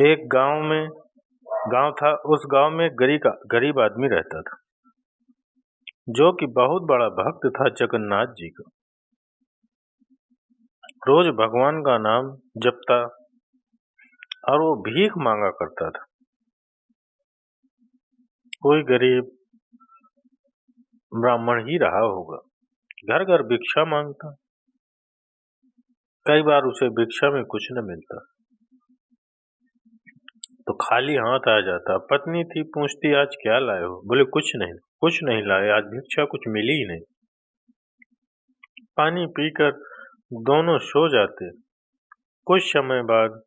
एक गांव था। उस गांव में एक गरीब आदमी रहता था, जो कि बहुत बड़ा भक्त था जगन्नाथ जी का। रोज भगवान का नाम जपता और वो भीख मांगा करता था। कोई गरीब ब्राह्मण ही रहा होगा, घर घर भिक्षा मांगता। कई बार उसे भिक्षा में कुछ न मिलता तो खाली हाथ आ जाता। पत्नी थी, पूछती आज क्या लाए हो? बोले कुछ नहीं लाए, आज भिक्षा कुछ मिली ही नहीं। पानी पीकर दोनों सो जाते। कुछ समय बाद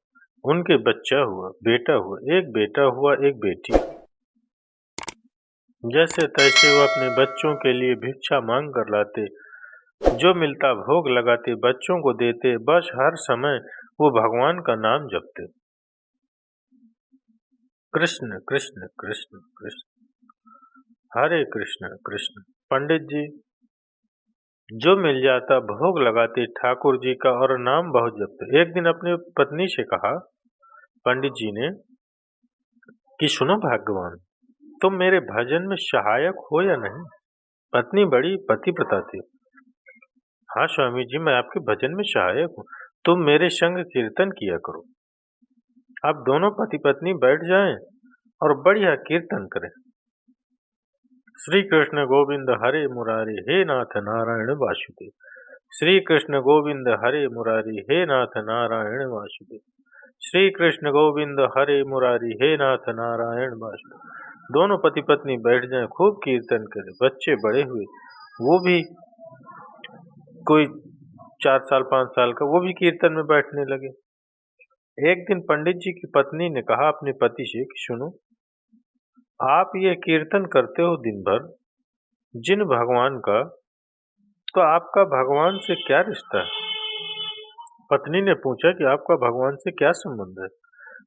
उनके बेटा हुआ, एक बेटा हुआ एक बेटी। जैसे तैसे वो अपने बच्चों के लिए भिक्षा मांग कर लाते, जो मिलता भोग लगाते, बच्चों को देते। बस हर समय वो भगवान का नाम जपते, कृष्ण कृष्ण कृष्ण कृष्ण, हरे कृष्ण कृष्ण। पंडित जी जो मिल जाता भोग लगाते ठाकुर जी का और नाम बहुत जपते। एक दिन अपनी पत्नी से कहा पंडित जी ने कि सुनो भाग्यवान, तुम मेरे भजन में सहायक हो या नहीं? पत्नी बड़ी पतिव्रता थी। हाँ स्वामी जी, मैं आपके भजन में सहायक हूँ, तुम मेरे संग कीर्तन किया करो। अब दोनों पति पत्नी बैठ जाएं और बढ़िया कीर्तन करें। श्री कृष्ण गोविंद हरे मुरारी, हे नाथ नारायण वासुदेव। श्री कृष्ण गोविंद हरे मुरारी, हे नाथ नारायण वासुदेव। श्री कृष्ण गोविंद हरे मुरारी, हे नाथ नारायण वासुदेव। दोनों पति पत्नी बैठ जाएं, खूब कीर्तन करें। बच्चे बड़े हुए, वो भी कोई 4 साल 5 साल का, वो भी कीर्तन में बैठने लगे। एक दिन पंडित जी की पत्नी ने कहा अपने पति से कि सुनो, आप ये कीर्तन करते हो दिन भर जिन भगवान का, तो आपका भगवान से क्या रिश्ता है? पत्नी ने पूछा कि आपका भगवान से क्या संबंध है?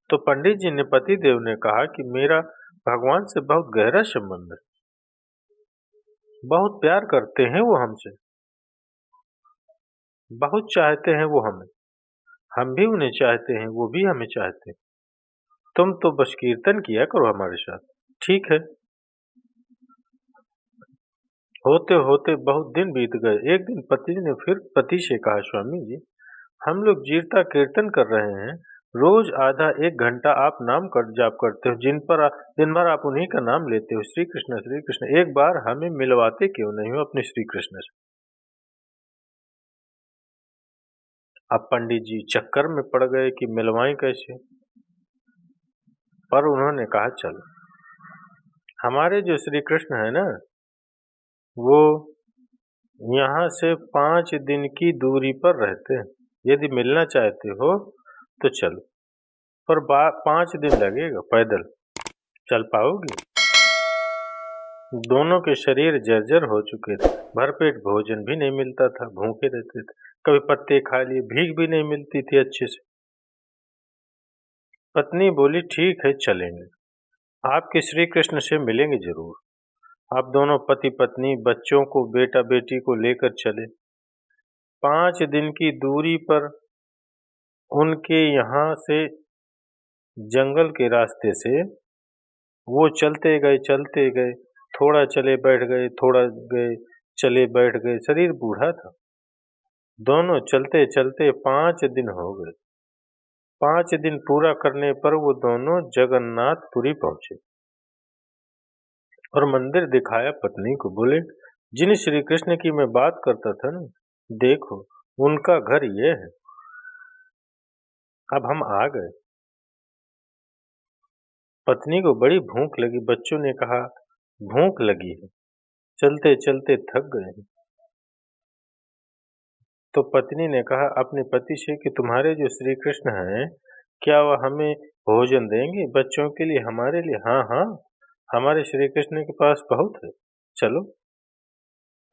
तो पंडित जी ने, पति देव ने कहा कि मेरा भगवान से बहुत गहरा संबंध है, बहुत प्यार करते हैं वो हमसे, बहुत चाहते हैं वो हमें, हम भी उन्हें चाहते हैं, वो भी हमें चाहते हैं। तुम तो बस कीर्तन किया करो हमारे साथ। ठीक है। होते होते बहुत दिन बीत गए। एक दिन पति ने फिर पति से कहा स्वामी जी, हम लोग जीवता कीर्तन कर रहे हैं, रोज आधा 1 घंटा आप नाम कर जाप करते हो, दिन भर आप उन्हीं का नाम लेते हो, श्री कृष्ण। एक बार हमें मिलवाते क्यों नहीं हो अपने श्री कृष्ण से? अब पंडित जी चक्कर में पड़ गए कि मिलवाएं कैसे, पर उन्होंने कहा चलो, हमारे जो श्री कृष्ण है ना, वो यहाँ से 5 दिन की दूरी पर रहते हैं। यदि मिलना चाहते हो तो चलो, पर 5 दिन लगेगा, पैदल चल पाओगे? दोनों के शरीर जर्जर हो चुके थे, भरपेट भोजन भी नहीं मिलता था, भूखे रहते थे, कभी पत्ते खा लिए, भीख भी नहीं मिलती थी अच्छे से। पत्नी बोली ठीक है चलेंगे, आपके श्री कृष्ण से मिलेंगे जरूर। आप दोनों पति पत्नी बच्चों को, बेटा बेटी को लेकर चले। 5 दिन की दूरी पर उनके यहाँ से, जंगल के रास्ते से वो चलते गए, थोड़ा चले बैठ गए, थोड़ा गए चले बैठ गए, शरीर बूढ़ा था। दोनों चलते चलते 5 दिन हो गए। 5 दिन पूरा करने पर वो दोनों जगन्नाथपुरी पहुंचे और मंदिर दिखाया पत्नी को। बोले जिन श्री कृष्ण की मैं बात करता था ना, देखो उनका घर ये है। अब हम आ गए। पत्नी को बड़ी भूख लगी। बच्चों ने कहा भूख लगी है, चलते चलते थक गए हैं। तो पत्नी ने कहा अपने पति से कि तुम्हारे जो श्री कृष्ण हैं, क्या वह हमें भोजन देंगे बच्चों के लिए, हमारे लिए? हाँ हाँ, हमारे श्री कृष्ण के पास बहुत है, चलो।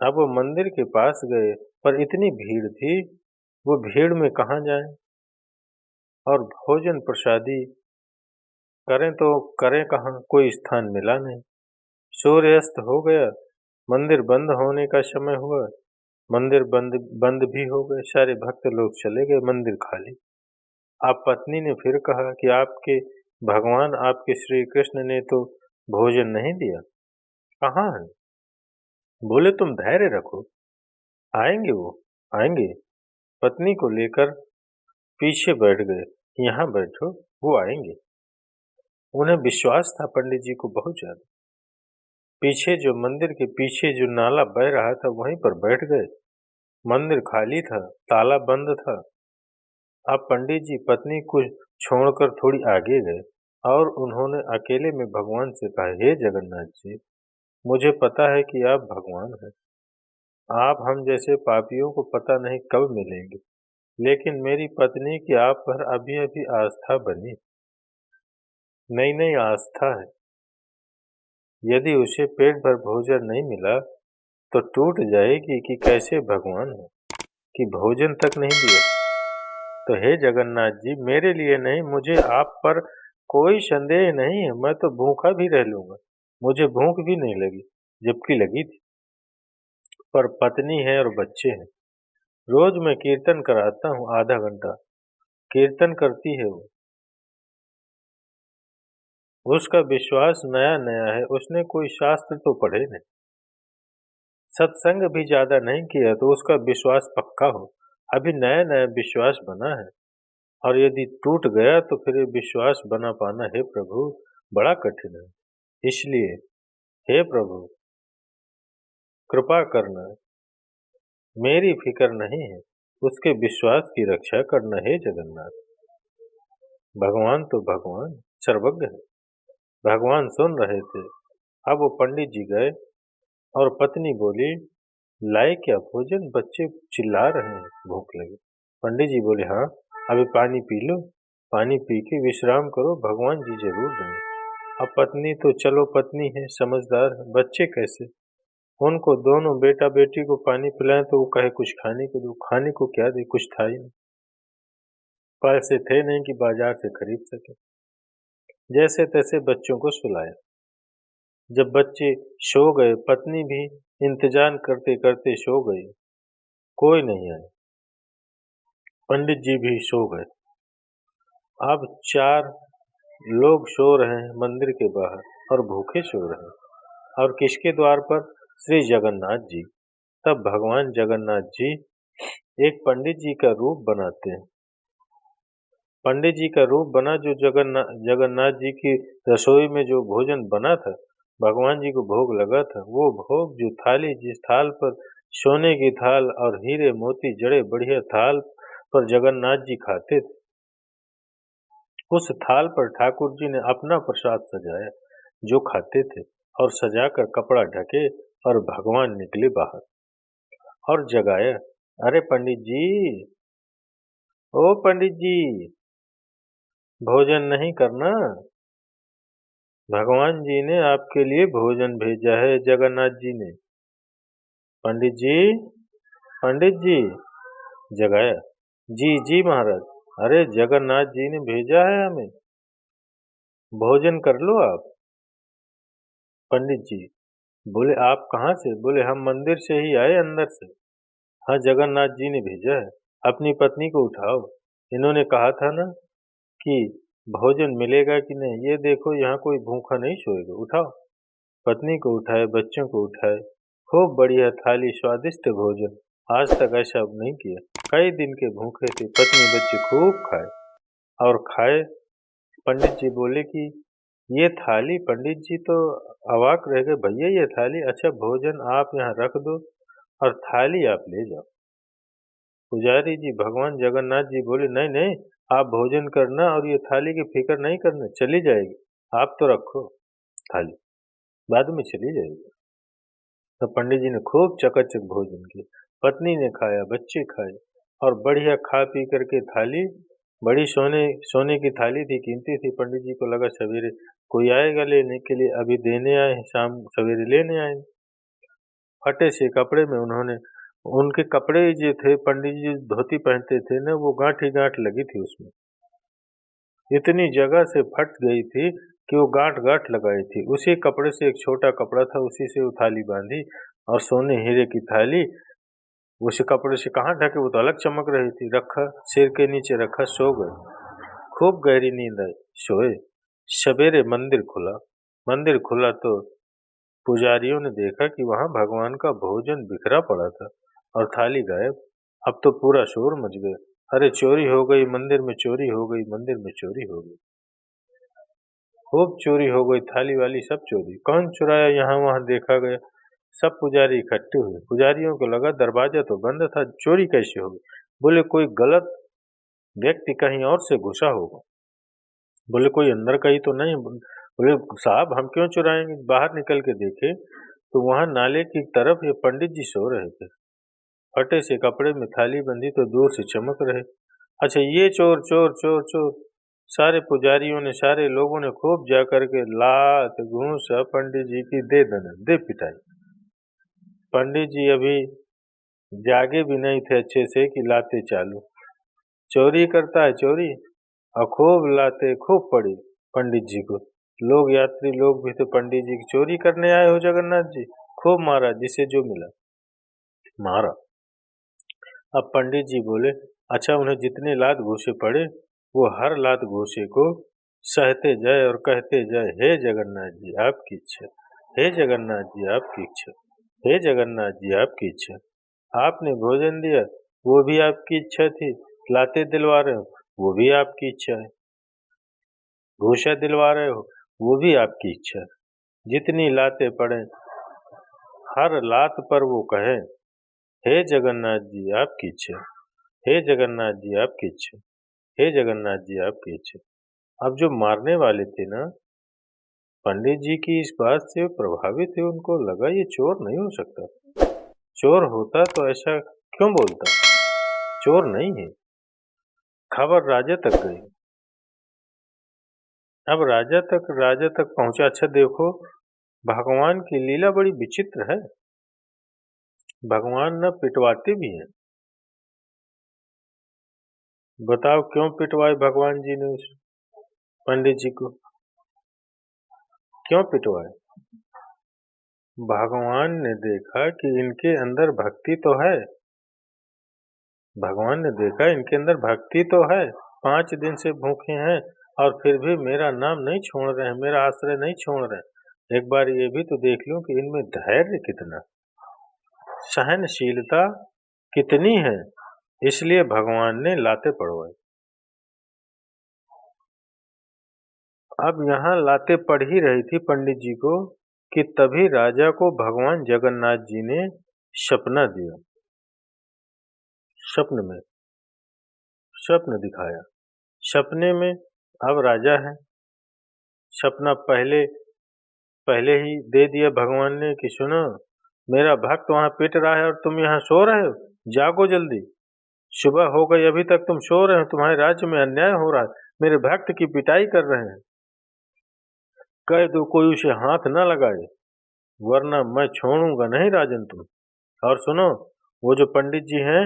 अब वो मंदिर के पास गए, पर इतनी भीड़ थी, वो भीड़ में कहाँ जाएं, और भोजन प्रसादी करें तो करें कहाँ, कोई स्थान मिला नहीं। सूर्यास्त हो गया, मंदिर बंद होने का समय हुआ, मंदिर बंद बंद भी हो गए, सारे भक्त लोग चले गए, मंदिर खाली। अब पत्नी ने फिर कहा कि आपके भगवान आपके श्री कृष्ण ने तो भोजन नहीं दिया, कहाँ है? बोले तुम धैर्य रखो, आएंगे वो, आएंगे। पत्नी को लेकर पीछे बैठ गए, यहाँ बैठो, वो आएंगे। उन्हें विश्वास था पंडित जी को बहुत ज्यादा। पीछे जो मंदिर के पीछे जो नाला बह रहा था वहीं पर बैठ गए। मंदिर खाली था, ताला बंद था। अब पंडित जी पत्नी को छोड़कर थोड़ी आगे गए और उन्होंने अकेले में भगवान से कहा, हे जगन्नाथ जी, मुझे पता है कि आप भगवान हैं। आप हम जैसे पापियों को पता नहीं कब मिलेंगे, लेकिन मेरी पत्नी की आप पर अभी अभी आस्था बनी, नई नई आस्था है। यदि उसे पेट भर भोजन नहीं मिला तो टूट जाएगी कि कैसे भगवान है कि भोजन तक नहीं दिया। तो हे जगन्नाथ जी, मेरे लिए नहीं, मुझे आप पर कोई संदेह नहीं है, मैं तो भूखा भी रह लूंगा, मुझे भूख भी नहीं लगी, जबकि लगी थी। पर पत्नी है और बच्चे हैं। रोज मैं कीर्तन कराता हूँ, आधा घंटा कीर्तन करती है वो। उसका विश्वास नया नया है, उसने कोई शास्त्र तो पढ़े नहीं, सत्संग भी ज्यादा नहीं किया, तो उसका विश्वास पक्का हो। अभी नया नया विश्वास बना है, और यदि टूट गया तो फिर ये विश्वास बना पाना, हे प्रभु, बड़ा कठिन है। इसलिए हे प्रभु, कृपा करना, मेरी फिक्र नहीं है, उसके विश्वास की रक्षा करना, हे जगन्नाथ। भगवान तो भगवान सर्वज्ञ है। भगवान सुन रहे थे। अब वो पंडित जी गए और पत्नी बोली, लाए क्या भोजन? बच्चे चिल्ला रहे हैं, भूख लगी। पंडित जी बोले, हाँ, अभी पानी पी लो, पानी पी के विश्राम करो, भगवान जी जरूर देंगे। अब पत्नी तो चलो पत्नी है, समझदार है, बच्चे कैसे? उनको दोनों बेटा बेटी को पानी पिलाएं तो वो कहे कुछ खाने को दो, खाने को क्या दे, कुछ था ही नहीं, पैसे थे नहीं कि बाजार से खरीद सके। जैसे तैसे बच्चों को सुलाया। जब बच्चे सो गए, पत्नी भी इंतजार करते करते सो गई, कोई नहीं आया। पंडित जी भी सो गए। अब 4 लोग सो रहे हैं मंदिर के बाहर और भूखे सो रहे हैं। और किसके द्वार पर? श्री जगन्नाथ जी। तब भगवान जगन्नाथ जी एक पंडित जी का रूप बनाते हैं। पंडित जी का रूप बना, जो जगन्नाथ जी की रसोई में जो भोजन बना था, भगवान जी को भोग लगा था, वो भोग, जो थाली, जिस थाल पर सोने की थाल और हीरे मोती जड़े बढ़िया थाल पर जगन्नाथ जी खाते थे, उस थाल पर ठाकुर जी ने अपना प्रसाद सजाया जो खाते थे, और सजाकर कपड़ा ढके और भगवान निकले बाहर और जगाया, अरे पंडित जी, ओ पंडित जी, भोजन नहीं करना, भगवान जी ने आपके लिए भोजन भेजा है, जगन्नाथ जी ने। पंडित जी, पंडित जी, जगाया, जी जी महाराज, अरे जगन्नाथ जी ने भेजा है हमें, भोजन कर लो आप। पंडित जी बोले, आप कहाँ से? बोले, हम मंदिर से ही आए, अंदर से। हाँ, जगन्नाथ जी ने भेजा है, अपनी पत्नी को उठाओ, इन्होंने कहा था ना कि भोजन मिलेगा कि नहीं, ये देखो यहाँ कोई भूखा नहीं सोएगा, उठाओ। पत्नी को उठाए, बच्चों को उठाए, खूब बढ़िया थाली, स्वादिष्ट भोजन, आज तक ऐसा नहीं किया। कई दिन के भूखे थे, पत्नी बच्चे खूब खाए और खाए। पंडित जी बोले कि ये थाली, पंडित जी तो अवाक रह गए, भैया ये थाली, अच्छा भोजन आप यहाँ रख दो और थाली आप ले जाओ। पुजारी जी, भगवान जगन्नाथ जी बोले, नहीं नहीं, आप भोजन करना और ये थाली की फिक्र नहीं करना, चली जाएगी, आप तो रखो थाली, बाद में चली जाएगी। तो पंडित जी ने खूब चकाचक भोजन किया, पत्नी ने खाया, बच्चे खाए और बढ़िया खा पी करके थाली, बड़ी सोने सोने की थाली थी, कीमती थी। पंडित जी को लगा सवेरे कोई आएगा लेने के लिए, अभी देने आए हैं, शाम सवेरे लेने आएंगे। फटे से कपड़े में उन्होंने, उनके कपड़े जो थे, पंडित जी धोती पहनते थे ना, वो गांठ ही गांठ लगी थी उसमें, इतनी जगह से फट गई थी कि वो गांठ गांठ लगाई थी। उसी कपड़े से एक छोटा कपड़ा था, उसी से वो थाली बांधी और सोने हीरे की थाली उस कपड़े से कहाँ ढके, वो तो अलग चमक रही थी, रखा सिर के नीचे, रखा, सो गए। खूब गहरी नींद आई, सोए। सवेरे मंदिर खुला तो पुजारियों ने देखा कि वहां भगवान का भोजन बिखरा पड़ा था और थाली गायब। अब तो पूरा शोर मच गया। अरे चोरी हो गई, मंदिर में चोरी हो गई, मंदिर में चोरी हो गई, खूब चोरी हो गई, थाली वाली सब चोरी। कौन चुराया? यहाँ वहाँ देखा गया। सब पुजारी इकट्ठे हुए। पुजारियों को लगा दरवाजा तो बंद था, चोरी कैसे हो गई? बोले कोई गलत व्यक्ति कहीं और से घुसा होगा। बोले कोई अंदर का ही तो नहीं। बोले साहब हम क्यों चुराएंगे? बाहर निकल के देखे तो वहां नाले की तरफ ये पंडित जी सो रहे थे। फटे से कपड़े में थाली बंधी तो दूर से चमक रहे। अच्छा ये चोर चोर चोर चोर। सारे पुजारियों ने, सारे लोगों ने खूब जाकर के लात घूंसा पंडित जी की दे दना दे पिटाई। पंडित जी अभी जागे भी नहीं थे अच्छे से कि लाते चालू। चोरी करता है चोरी, और खूब लाते खूब पड़ी पंडित जी को। लोग, यात्री लोग भी तो पंडित जी की चोरी करने आए हो जगन्नाथ जी। खूब मारा, जिसे जो मिला मारा। अब पंडित जी बोले अच्छा उन्हें जितने लात घूंसे पड़े वो हर लात घूंसे को सहते जाए और कहते जाए हे जगन्नाथ जी आपकी इच्छा, हे जगन्नाथ जी आपकी इच्छा, हे जगन्नाथ जी आपकी इच्छा। आपने भोजन दिया वो भी आपकी इच्छा थी, लाते दिलवा रहे हो वो भी आपकी इच्छा है, घूसा दिलवा रहे हो वो भी आपकी इच्छा है। जितनी लाते पड़े हर लात पर वो कहे हे जगन्नाथ जी आपकी इच्छा, हे जगन्नाथ जी आपकी इच्छा, हे जगन्नाथ जी आपकी इच्छा। अब जो मारने वाले थे ना, पंडित जी की इस बात से प्रभावित हुए। उनको लगा ये चोर नहीं हो सकता। चोर होता तो ऐसा क्यों बोलता? चोर नहीं है। खबर राजा तक गई। अब राजा तक पहुंचा। अच्छा देखो, भगवान की लीला बड़ी विचित्र है। भगवान न पिटवाते भी हैं। बताओ क्यों पिटवाए भगवान जी ने उस पंडित जी को? क्यों पिटवाए? भगवान ने देखा कि इनके अंदर भक्ति तो है। भगवान ने देखा इनके अंदर भक्ति तो है, 5 दिन से भूखे हैं और फिर भी मेरा नाम नहीं छोड़ रहे हैं, मेरा आश्रय नहीं छोड़ रहे हैं। एक बार ये भी तो देख लूं कि इनमें धैर्य कितना, सहनशीलता कितनी है। इसलिए भगवान ने लाते पड़वाई। अब यहाँ लाते पड़ ही रही थी पंडित जी को कि तभी राजा को भगवान जगन्नाथ जी ने सपना दिया। स्वप्न में स्वप्न दिखाया। सपने में अब राजा है। सपना पहले पहले ही दे दिया भगवान ने कि सुनो मेरा भक्त वहां पिट रहा है और तुम यहाँ सो रहे हो, जागो जल्दी। सुबह हो गई अभी तक तुम सो रहे हो, तुम्हारे राज्य में अन्याय हो रहा है, मेरे भक्त की पिटाई कर रहे हैं। कह दो कोई उसे हाथ न लगाए वरना मैं छोड़ूंगा नहीं राजन तुम। और सुनो वो जो पंडित जी हैं,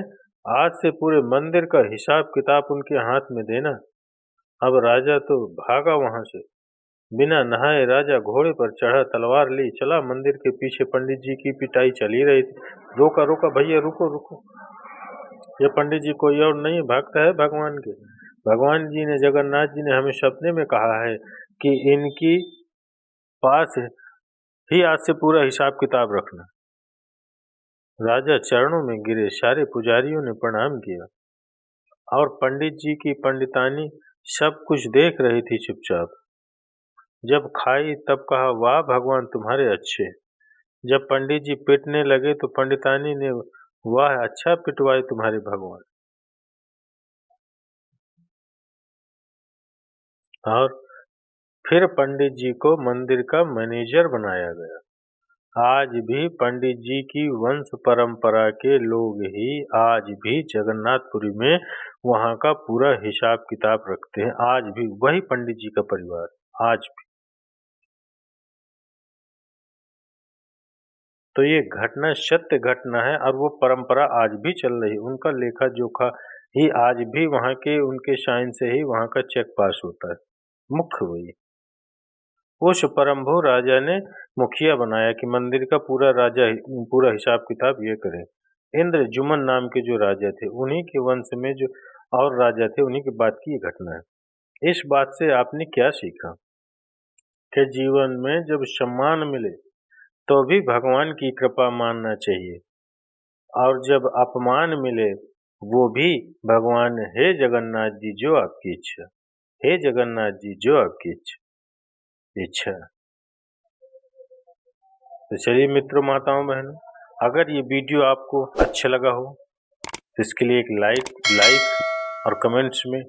आज से पूरे मंदिर का हिसाब किताब उनके हाथ में देना। अब राजा तो भागा वहां से। बिना नहाए राजा घोड़े पर चढ़ा, तलवार ली, चला मंदिर के पीछे। पंडित जी की पिटाई चली रही थी। रोका रोका, भैया रुको रुको, ये पंडित जी कोई और नहीं भक्त है भगवान के। भगवान जी ने, जगन्नाथ जी ने हमें सपने में कहा है कि इनकी पास ही आज से पूरा हिसाब किताब रखना। राजा चरणों में गिरे, सारे पुजारियों ने प्रणाम किया और पंडित जी की पंडितानी सब कुछ देख रही थी चुपचाप। जब खाई तब कहा वाह भगवान तुम्हारे अच्छे। जब पंडित जी पिटने लगे तो पंडितानी ने वाह अच्छा पिटवाए तुम्हारे भगवान। और फिर पंडित जी को मंदिर का मैनेजर बनाया गया। आज भी पंडित जी की वंश परंपरा के लोग ही आज भी जगन्नाथपुरी में वहाँ का पूरा हिसाब किताब रखते हैं। आज भी वही पंडित जी का परिवार, आज भी। तो ये घटना सत्य घटना है और वो परंपरा आज भी चल रही है। उनका लेखा जोखा ही आज भी वहाँ के, उनके साइन से ही वहाँ का चेक पास होता है। मुख्य वही उस परमभू राजा ने मुखिया बनाया कि मंदिर का पूरा हिसाब किताब ये करे। इंद्र जुमन नाम के जो राजा थे, उन्हीं के वंश में जो और राजा थे, उन्हीं की बात की ये घटना है। इस बात से आपने क्या सीखा? के जीवन में जब सम्मान मिले तो भी भगवान की कृपा मानना चाहिए, और जब अपमान मिले वो भी भगवान, हे जगन्नाथ जी जो आपकी इच्छा, हे जगन्नाथ जी जो आपकी इच्छा। तो चलिए मित्रों, माताओं, बहनों, अगर ये वीडियो आपको अच्छा लगा हो तो इसके लिए एक लाइक और कमेंट्स में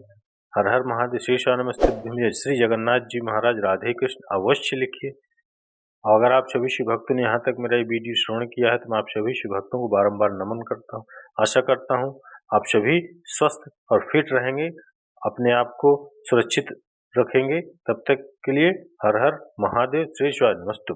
हर हर महादेव, श्री नमस्ते, श्री जगन्नाथ जी महाराज, राधे कृष्ण अवश्य लिखिए। और अगर आप सभी शिव भक्तों ने यहाँ तक मेरा ये वीडियो श्रवण किया है तो मैं आप सभी शिव भक्तों को बारंबार नमन करता हूँ। आशा करता हूँ आप सभी स्वस्थ और फिट रहेंगे, अपने आप को सुरक्षित रखेंगे। तब तक के लिए हर हर महादेव, श्री नमस्ते।